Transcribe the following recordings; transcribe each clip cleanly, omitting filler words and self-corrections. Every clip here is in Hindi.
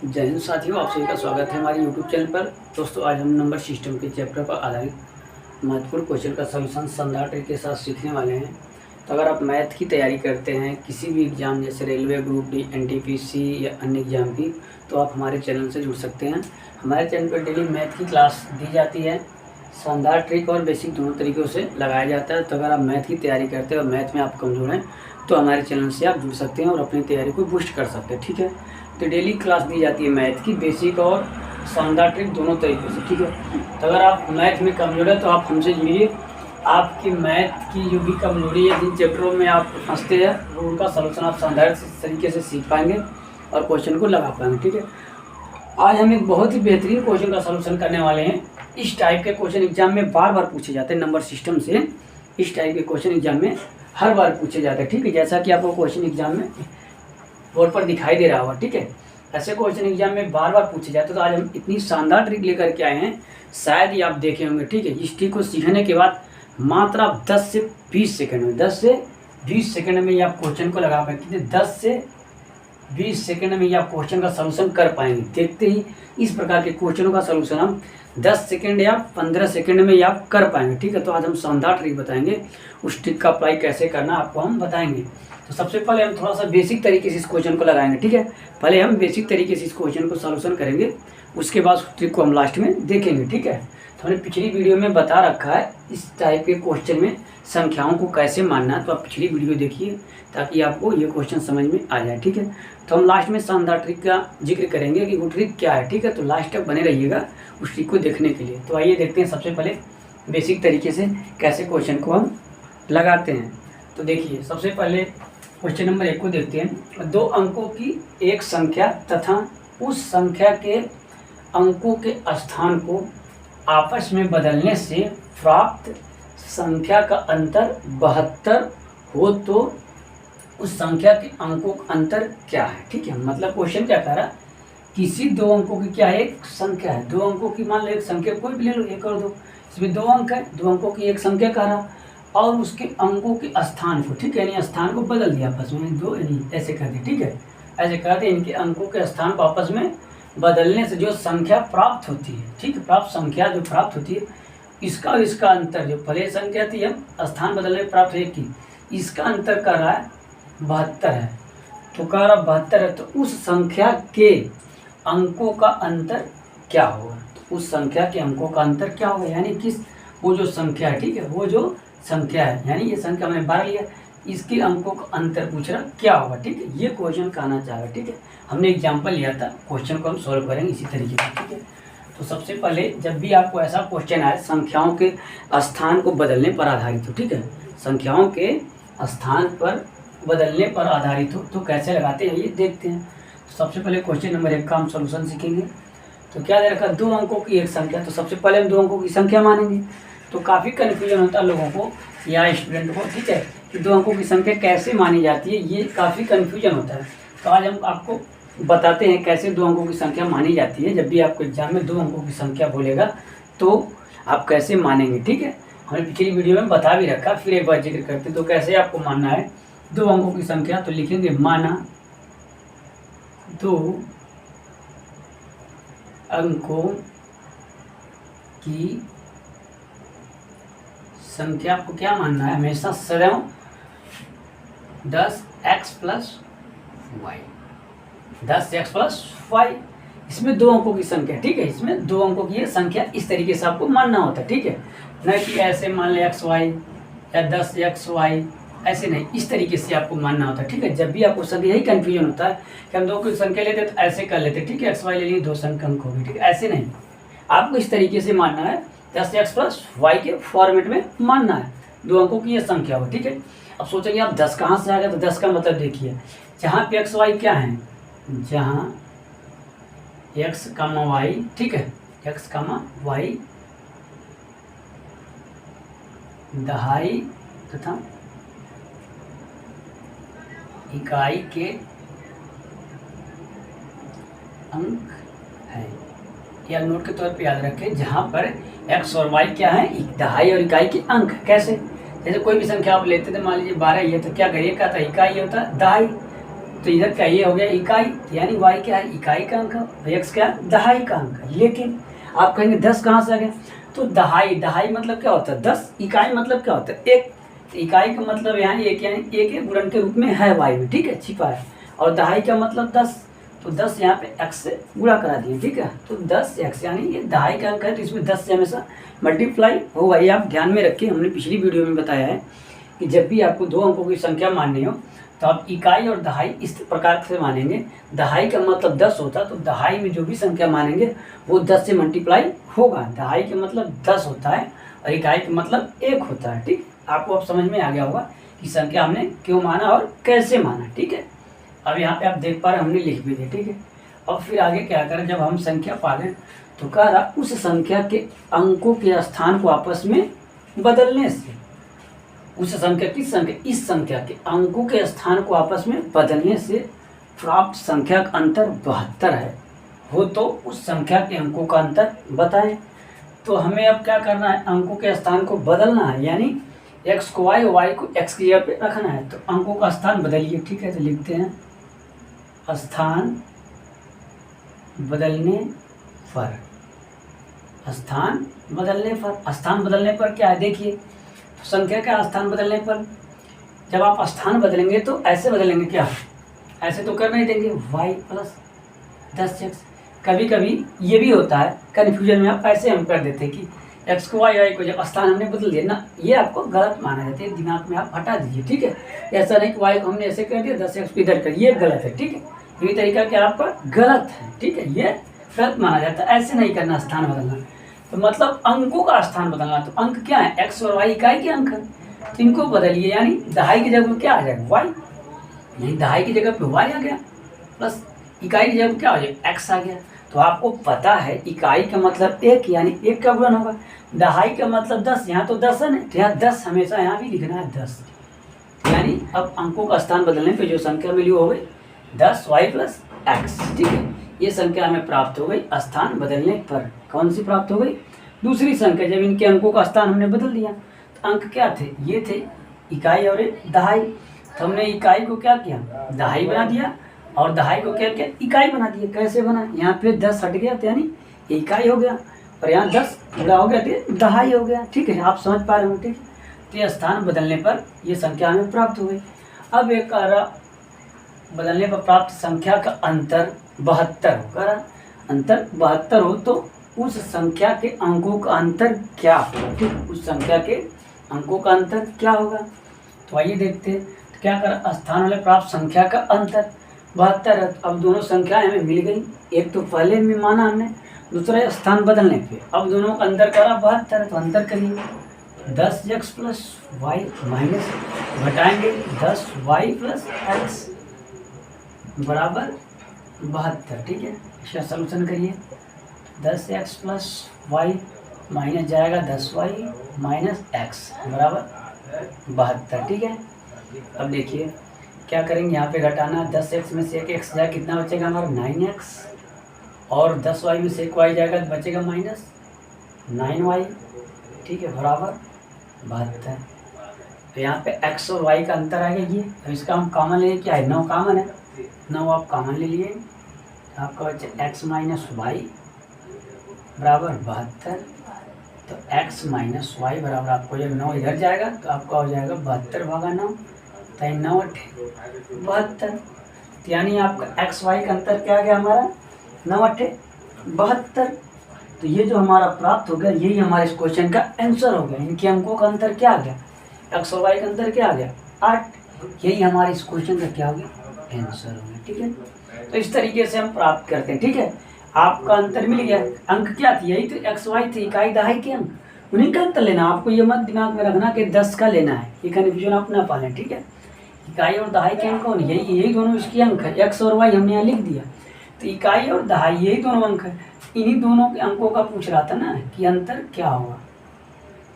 जय हिंद साथियों, आप सभी का स्वागत है हमारे YouTube चैनल पर। दोस्तों, आज हम नंबर सिस्टम के चैप्टर पर आधारित महत्वपूर्ण क्वेश्चन का सॉल्यूशन शानदार तरीके के साथ सीखने वाले हैं। तो अगर आप मैथ की तैयारी करते हैं किसी भी एग्ज़ाम जैसे रेलवे, ग्रुप डी, एनटीपीसी या अन्य एग्ज़ाम की, तो आप हमारे चैनल से जुड़ सकते हैं। हमारे चैनल पर डेली मैथ की क्लास दी जाती है। शानदार ट्रिक और बेसिक दोनों तरीक़ों से लगाया जाता है। तो अगर आप मैथ की तैयारी करते हैं और मैथ में आप कमज़ोर हैं तो हमारे चैनल से आप जुड़ सकते हैं और अपनी तैयारी को बूस्ट कर सकते हैं। ठीक है, तो डेली क्लास दी जाती है मैथ की, बेसिक और शानदार ट्रिक दोनों तरीक़ों से। ठीक है, तो अगर आप मैथ में कमज़ोर है तो आप हमसे जुड़िए। आपकी मैथ की जो भी कमजोरी है, जिन चैप्टरों में आप फंसते हैं, वो उनका सलूशन आप शानदार तरीके से सीख पाएंगे और क्वेश्चन को लगा पाएंगे। ठीक है, आज हम एक बहुत ही बेहतरीन क्वेश्चन का सलूशन करने वाले हैं। इस टाइप के क्वेश्चन एग्जाम में बार बार पूछे जाते हैं नंबर सिस्टम से। इस टाइप के क्वेश्चन एग्जाम में हर बार पूछे जाते हैं। ठीक है, जैसा कि आपको क्वेश्चन एग्जाम में बोर्ड पर दिखाई दे रहा होगा। ठीक है, ऐसे क्वेश्चन एग्जाम में बार बार पूछे जाते हैं। तो आज हम इतनी शानदार ट्रिक लेकर के आए हैं, शायद ही आप देखे होंगे। ठीक है, इस ट्रिक को सीखने के बाद मात्र आप 10 से 20 सेकंड में 10 से 20 सेकंड में आप क्वेश्चन को लगा पाएंगे। 10 से 20 सेकंड में आप क्वेश्चन का सलूशन कर पाएंगे। देखते ही इस प्रकार के क्वेश्चनों का सलूशन हम 10 सेकंड या 15 सेकंड में आप कर पाएंगे। ठीक है, तो आज हम शानदार ट्रिक बताएंगे। उस ट्रिक का अप्लाई कैसे करना आपको हम बताएंगे। तो सबसे पहले हम थोड़ा सा बेसिक तरीके से इस क्वेश्चन को लगाएंगे। ठीक है, पहले हम बेसिक तरीके से इस क्वेश्चन को सॉल्यूशन करेंगे, उसके बाद उस ट्रिक को हम लास्ट में देखेंगे। ठीक है, तो हमने पिछली वीडियो में बता रखा है इस टाइप के क्वेश्चन में संख्याओं को कैसे मानना है, तो आप पिछली वीडियो देखिए ताकि आपको ये क्वेश्चन समझ में आ जाए। ठीक है, तो हम लास्ट में शानदार ट्रिक का जिक्र करेंगे कि वो ट्रिक क्या है। ठीक है, तो लास्ट तक बने रहिएगा उस ट्रिक को देखने के लिए। तो आइए देखते हैं सबसे पहले बेसिक तरीके से कैसे क्वेश्चन को हम लगाते हैं। तो देखिए, सबसे पहले क्वेश्चन नंबर 1 को देखते हैं। 2 अंकों की एक संख्या तथा उस संख्या के अंकों के स्थान को आपस में बदलने से प्राप्त संख्या का अंतर 72 हो तो उस संख्या के अंकों का अंतर क्या है। ठीक है, मतलब क्वेश्चन क्या कह रहा है, किसी 2 अंकों की क्या है, एक संख्या है। 2 अंकों की मान लो एक संख्या कोई भी ले लो, 1 और 2, इसमें 2 अंक है। 2 अंकों की एक संख्या कह रहा और उसके अंकों के स्थान को, ठीक है, यानी स्थान को बदल दिया आपस में, 2 ऐसे कर दिया। ठीक है, ऐसे कर दिया, इनके अंकों के स्थान को आपस में बदलने से जो संख्या प्राप्त होती है, ठीक है, प्राप्त संख्या जो प्राप्त होती है, इसका और इसका अंतर, जो पहले संख्या थी हम स्थान बदलने प्राप्त हुई की, इसका अंतर कर रहा है 72 है। तो कह रहा 72 है, तो उस संख्या के अंकों का अंतर क्या होगा। तो उस संख्या के अंकों का अंतर क्या होगा, यानी किस वो जो संख्या है, ठीक है, वो जो संख्या है, यानी ये संख्या मैंने 12 लिया, इसके अंकों का अंतर पूछ रहा क्या होगा। ठीक है, ये क्वेश्चन कहना चाह रहा है। ठीक है, हमने एग्जाम्पल लिया था, क्वेश्चन को हम सॉल्व करेंगे इसी तरीके से। ठीक है, तो सबसे पहले जब भी आपको ऐसा क्वेश्चन आए संख्याओं के स्थान को बदलने पर आधारित हो, ठीक है, संख्याओं के स्थान पर बदलने पर आधारित हो, तो कैसे लगाते हैं ये देखते हैं। तो सबसे पहले क्वेश्चन नंबर 1 का हम सोल्यूशन सीखेंगे। तो क्या दे रखा, 2 अंकों की एक संख्या। तो सबसे पहले हम 2 अंकों की संख्या मानेंगे। तो काफ़ी कन्फ्यूजन होता है लोगों को या स्टूडेंट को, ठीक है, कि 2 अंकों की संख्या कैसे मानी जाती है, ये काफ़ी कन्फ्यूजन होता है। तो आज हम आपको बताते हैं कैसे 2 अंकों की संख्या मानी जाती है। जब भी आपको एग्जाम में 2 अंकों की संख्या बोलेगा तो आप कैसे मानेंगे। ठीक है, हमने पिछली वीडियो में बता भी रखा, फिर एक बार जिक्र करते हैं। तो कैसे आपको मानना है 2 अंकों की संख्या, तो लिखेंगे माना 2 अंकों की संख्या को क्या मानना है, हमेशा सदैव 10x plus Y, 10x plus Y, इसमें 2 अंकों की संख्या। ठीक है, इसमें 2 अंकों की संख्या इस तरीके से आपको मानना होता है। ठीक है, न कि ऐसे मान ले xy या 10xy, ऐसे नहीं, इस तरीके से आपको मानना होता है। ठीक है, जब भी आपको संख्या, यही कन्फ्यूजन होता है कि हम 2 की संख्या लेते तो ऐसे कर लेते, ठीक है, xy ले लिए 2 संख्या अंक होगी। ठीक है, ऐसे नहीं, आपको इस तरीके से मानना है, 10x प्लस वाई के फॉर्मेट में मानना है। 2 अंकों की ये संख्या हो। ठीक है, अब सोचेंगे आप 10 कहाँ से आ गया, तो 10 का मतलब देखिए, जहाँ पे x y क्या है, जहाँ x, y, ठीक है, x, y दहाई तथा इकाई के अंक है, या नोट के तौर पे याद रखें, जहाँ पर x और y क्या है, दहाई और इकाई के अंक। कैसे, जैसे कोई भी संख्या आप लेते थे, मान लीजिए 12 ये, तो क्या करिए, क्या था, इकाई होता है दहाई, तो इधर क्या ये हो गया इकाई, यानी y क्या है इकाई का अंक है, x क्या है दहाई का अंक है। लेकिन आप कहेंगे 10 कहाँ से आ गया, तो दहाई, दहाई मतलब क्या होता है 10, इकाई मतलब क्या होता है 1, तो इकाई का मतलब यहाँ एक, यानी एक गुणन के रूप में है y में, ठीक है, छिपा है। और दहाई का मतलब 10, तो 10 यहाँ पे x से गुणा करा दिए, ठीक है, तो 10x यानी ये दहाई का अंक है, तो इसमें 10 से हमेशा मल्टीप्लाई होगा। ये आप ध्यान में रखिए, हमने पिछली वीडियो में बताया है कि जब भी आपको दो अंकों की संख्या माननी हो तो आप इकाई और दहाई इस प्रकार से मानेंगे। दहाई का मतलब 10 होता, तो दहाई में जो भी संख्या मानेंगे वो 10 से मल्टीप्लाई होगा। दहाई का मतलब 10 होता है और इकाई का मतलब 1 होता है, ठीक। आपको अब समझ में आ गया होगा कि संख्या हमने क्यों माना और कैसे माना, ठीक है। अब यहाँ पे आप देख पा रहे हमने लिख भी दिया, ठीक है। अब फिर आगे क्या करें, जब हम संख्या पा गए तो कह रहा उस संख्या के अंकों के स्थान को आपस में बदलने से, उस संख्या की संख्या इस संख्या के अंकों के स्थान को आपस में बदलने से प्राप्त संख्या का अंतर 72 है हो तो उस संख्या के अंकों का अंतर बताएं। तो हमें अब क्या करना है, अंकों के स्थान को बदलना है, यानी x को y, y को x की जगह पे रखना है। तो अंकों का स्थान बदलिए, ठीक है, तो लिखते हैं स्थान बदलने पर, स्थान बदलने पर, स्थान बदलने पर क्या है देखिए, तो संख्या का स्थान बदलने पर जब आप स्थान बदलेंगे तो ऐसे बदलेंगे, क्या ऐसे तो कर नहीं देंगे, y प्लस 10x। कभी कभी ये भी होता है कन्फ्यूजन में, आप ऐसे हम कर देते हैं कि x को y, y को जब स्थान हमने बदल दिया ना, ये आपको गलत माना जाता है, दिमाग में आप हटा दीजिए, ठीक है। ऐसा नहीं कि y को हमने ऐसे कर दिया 10x को इधर कर, ये गलत है, ठीक है। ये तरीका क्या आपका गलत है, ठीक है, ये गलत माना जाता है, ऐसे नहीं करना स्थान बदलना। तो मतलब अंकों का स्थान बदलना, तो अंक क्या है x और y इकाई के अंक है, तो इनको बदलिए, यानी दहाई की जगह क्या आ जाएगा y, यानी दहाई की जगह पे y आ गया, प्लस इकाई की जगह क्या हो जाएगा x आ गया। तो आपको पता है इकाई का मतलब 1, यानी 1 का गुणन होगा, दहाई का मतलब 10, यहाँ तो 10 है ना, तो यहाँ 10 हमेशा यहाँ भी लिखना है 10, यानी अब अंकों का स्थान बदलने पे जो संख्या मिली हो गई 10y प्लस x, ठीक है। ये संख्या हमें प्राप्त हो गई स्थान बदलने पर। कौन सी प्राप्त हो गई, दूसरी संख्या। जब इनके अंकों का स्थान हमने बदल दिया तो अंक क्या थे, ये थे इकाई और दहाई, तो हमने इकाई को क्या किया दहाई बना दिया और दहाई को क्या किया इकाई बना दिया। कैसे बना, यहाँ पे 10 हट गया तो यानी इकाई हो गया, और यहाँ 10 पूरा हो गया तो दहाई हो गया, ठीक है। आप समझ पा रहे हो, ठीक है। तो ये स्थान बदलने पर ये संख्या हमें प्राप्त हो गई। अब एक कार्य बदलने पर प्राप्त संख्या का अंतर 72 होगा, अंतर 72 हो तो उस संख्या के अंकों का अंतर क्या होगा, ठीक, उस संख्या के अंकों का अंतर क्या होगा। तो आइए देखते हैं, तो क्या कर स्थान वाले प्राप्त संख्या का अंतर 72 है। अब दोनों संख्याएं हमें मिल गई, एक तो पहले में माना हमने, दूसरा स्थान बदलने पे, अब दोनों का अंतर करा 72, तो अंतर करिए 10x प्लस वाई माइनस घटाएंगे 10y प्लस x बराबर 72, ठीक है। इसका सलूशन करिए 10x प्लस वाई माइनस जाएगा 10y माइनस x बराबर 72, ठीक है। अब देखिए क्या करेंगे, यहाँ पे घटाना 10x में से एक x जाए, कितना बचेगा हमारा 9x, और 10y में से एक y जाएगा तो बचेगा माइनस 9y, ठीक है, बराबर 72। तो यहाँ पे x और y का अंतर आ गया ये, तो इसका हम कॉमन लेंगे, क्या है 9 कॉमन है, 9 आप कॉमन ले लिए, आपका बचे x माइनस वाई बराबर 72। तो x माइनस वाई बराबर आपको जब 9 इधर जाएगा तो आपका हो जाएगा 72 भागा 9, तो 9 8 72, यानी आपका x y का अंतर क्या आ गया हमारा 9 8 72। तो ये जो हमारा प्राप्त हो गया यही हमारे इस क्वेश्चन का आंसर हो गया। इनके अंकों का अंतर क्या आ गया, x और y का अंतर क्या आ गया 8, यही हमारे इस क्वेश्चन का क्या हो गया आंसर हो गया, ठीक है। तो इस तरीके से हम प्राप्त करते हैं, ठीक है। आपका अंतर मिल गया, अंक क्या थी, यही तो x y थे, इकाई दहाई के अंक, उन्हीं का अंतर लेना। आपको ये मत दिमाग में रखना कि 10 का लेना है, ये कन्फ्यूजन आप ना पालें, ठीक है। इकाई और दहाई के अंक कौन, यही दोनों इसके अंक है, x और y हमने यहाँ लिख दिया। तो इकाई और दहाई यही दोनों अंक है, इन्हीं दोनों के अंकों का पूछ रहा था ना कि अंतर क्या होगा,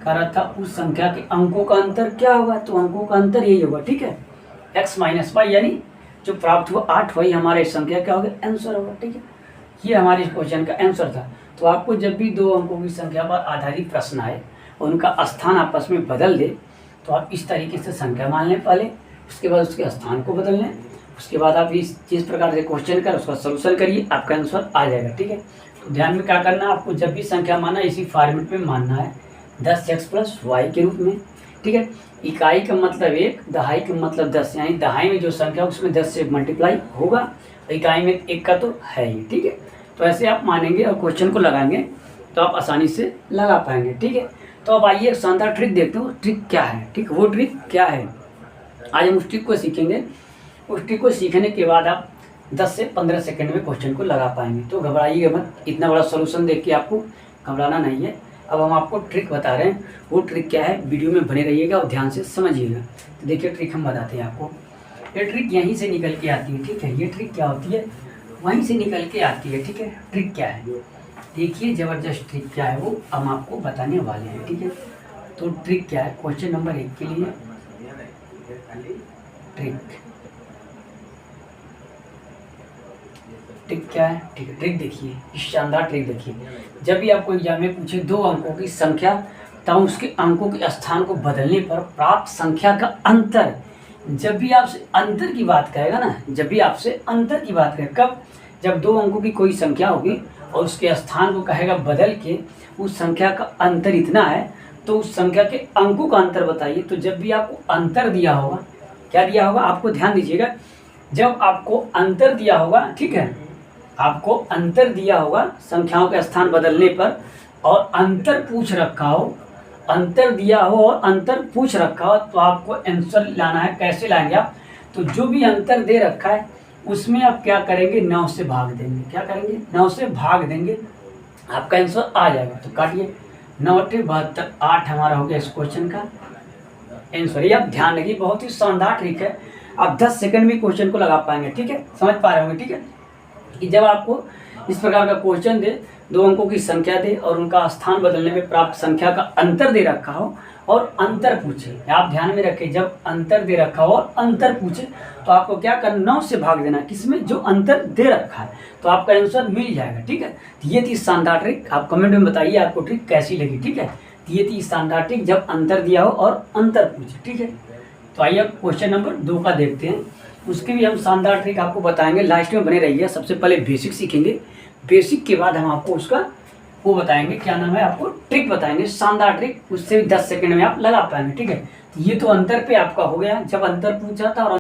कह रहा था उस संख्या के अंकों का अंतर क्या होगा, तो अंकों का अंतर यही होगा, ठीक है। x माइनस वाई यानी जो प्राप्त हुआ 8, वही हमारे इस संख्या क्या होगा आंसर होगा, ठीक है। ये हमारे इस क्वेश्चन का आंसर था। तो आपको जब भी दो अंकों की संख्या पर आधारित प्रश्न आए और उनका स्थान आपस में बदल दे तो आप इस तरीके से संख्या मान लें पहले, उसके बाद उसके स्थान को बदल लें, उसके बाद आप इस प्रकार से क्वेश्चन कर उसका सोल्यूशन करिए, आपका आंसर आ जाएगा। ठीक है, तो ध्यान में क्या करना है आपको, जब भी संख्या माना इसी फॉर्मेट में मानना है, 10x + y के रूप में। ठीक है, इकाई का मतलब 1, दहाई का मतलब 10, यानी दहाई में जो संख्या उसमें 10 से मल्टीप्लाई होगा, इकाई में 1 का तो है ही। ठीक है, तो ऐसे आप मानेंगे और क्वेश्चन को लगाएंगे तो आप आसानी से लगा पाएंगे। ठीक है, तो अब आइए एक शानदार ट्रिक देखते हो, ट्रिक क्या है। ठीक, वो ट्रिक क्या है, आज हम उस ट्रिक को सीखेंगे। उस ट्रिक को सीखने के बाद आप 10 से 15 सेकंड में क्वेश्चन को लगा पाएंगे। तो घबराइएगा मत, इतना बड़ा सोल्यूशन देख के आपको घबराना नहीं है। अब हम आपको ट्रिक बता रहे हैं, वो ट्रिक क्या है, वीडियो में बने रहिएगा और ध्यान से समझिएगा। तो देखिए ट्रिक हम बताते हैं आपको। ये ट्रिक यहीं से निकल के आती है। ठीक है, ये ट्रिक क्या होती है, वहीं से निकल के आती है। ठीक है, ट्रिक क्या है, देखिए ज़बरदस्त ट्रिक क्या है वो हम आपको बताने वाले हैं। ठीक है, तो ट्रिक क्या है, क्वेश्चन नंबर 1 के लिए ट्रिक क्या है। ठीक है, ट्रिक देखिए, इस शानदार ट्रिक देखिए। जब भी आपको एग्जाम में पूछे 2 अंकों की संख्या तब उसके अंकों के स्थान को बदलने पर प्राप्त संख्या का अंतर, जब भी आपसे अंतर की बात कहेगा ना, जब भी आपसे अंतर की बात कहे, कब, जब 2 अंकों की कोई संख्या होगी और उसके स्थान को कहेगा बदल के उस संख्या का अंतर इतना है, तो उस संख्या के अंकों का अंतर बताइए। तो जब भी आपको अंतर दिया होगा, क्या दिया होगा, आपको ध्यान दीजिएगा, जब आपको अंतर दिया होगा, ठीक है, आपको अंतर दिया होगा संख्याओं के स्थान बदलने पर और अंतर पूछ रखा हो, अंतर दिया हो और अंतर पूछ रखा हो, तो आपको आंसर लाना है। कैसे लाएंगे आप, तो जो भी अंतर दे रखा है उसमें आप क्या करेंगे, 9 से भाग देंगे। क्या करेंगे, 9 से भाग देंगे, आपका आंसर आ जाएगा। तो काटिए, 9 × 72, 8 हमारा हो गया इस क्वेश्चन का आंसर। ये आप ध्यान रखिए, बहुत ही शानदार ट्रिक है, आप 10 सेकंड में क्वेश्चन को लगा पाएंगे। ठीक है, समझ पा रहे होंगे। ठीक है, कि जब आपको इस प्रकार का क्वेश्चन दे, 2 अंकों की संख्या दे और उनका स्थान बदलने में प्राप्त संख्या का अंतर दे रखा हो और अंतर पूछे, आप ध्यान में रखें, जब अंतर दे रखा हो और अंतर पूछे तो आपको क्या करना, 9 से भाग देना, किसमें, जो अंतर दे रखा है, तो आपका आंसर मिल जाएगा। ठीक है, तो ये थी शानदार ट्रिक, आप कमेंट में बताइए आपको ट्रिक कैसी लगी। ठीक है, तो ये थी शानदार ट्रिक, जब अंतर दिया हो और अंतर पूछे। ठीक है, तो आइए अब क्वेश्चन नंबर 2 का देखते हैं, उसके भी हम शानदार ट्रिक आपको बताएंगे। लास्ट में बने रहिए, सबसे पहले बेसिक सीखेंगे, बेसिक के बाद हम आपको उसका वो बताएंगे, क्या नाम है, आपको ट्रिक बताएंगे, शानदार ट्रिक, उससे भी 10 सेकंड में आप लगा पाएंगे। ठीक है, तो ये तो अंतर पे आपका हो गया, जब अंतर पूछा था और